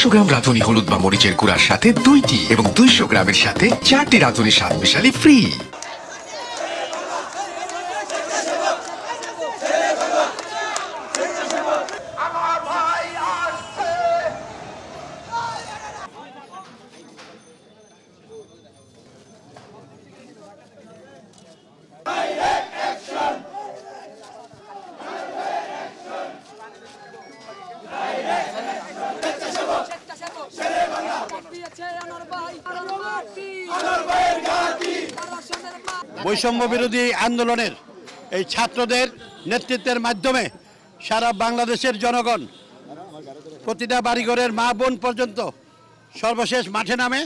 500 গ্রাম রাঁধুনি হলুদ বা মরিচের গুঁড়ার সাথে 2টি এবং 200 গ্রামের সাথে 4টি রাঁধুনি স্বাদ মিশালি ফ্রি। বৈষম্য বিরোধী আন্দোলনের এই ছাত্রদের নেতৃত্বের মাধ্যমে সারা বাংলাদেশের জনগণ প্রতিটা বাড়িঘরের মা বোন পর্যন্ত সর্বশেষ মাঠে নামে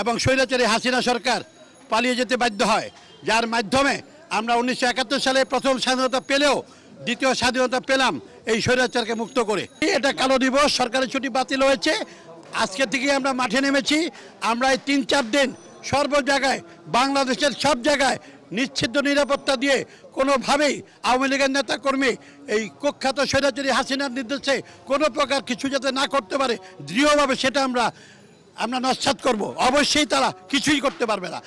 এবং স্বৈরাচারী হাসিনা সরকার পালিয়ে যেতে বাধ্য হয়, যার মাধ্যমে আমরা 1971 সালে প্রথম স্বাধীনতা পেলেও দ্বিতীয় স্বাধীনতা পেলাম এই স্বৈরাচারকে মুক্ত করে। এটা কালো দিবস, সরকারের ছুটি বাতিল হয়েছে, আজকে থেকে আমরা মাঠে নেমেছি। আমরা এই 3-4 দিন সর্ব জায়গায় বাংলাদেশের সব জায়গায় নিশ্চিত নিরাপত্তা দিয়ে কোনোভাবেই আওয়ামী লীগের নেতা কর্মী এই কুখ্যাত স্বৈরাচারী হাসিনার নির্দেশে কোনো প্রকার কিছু যাতে না করতে পারে দৃঢ়ভাবে সেটা আমরা নস্যাৎ করব। অবশ্যই তারা কিছুই করতে পারবে না।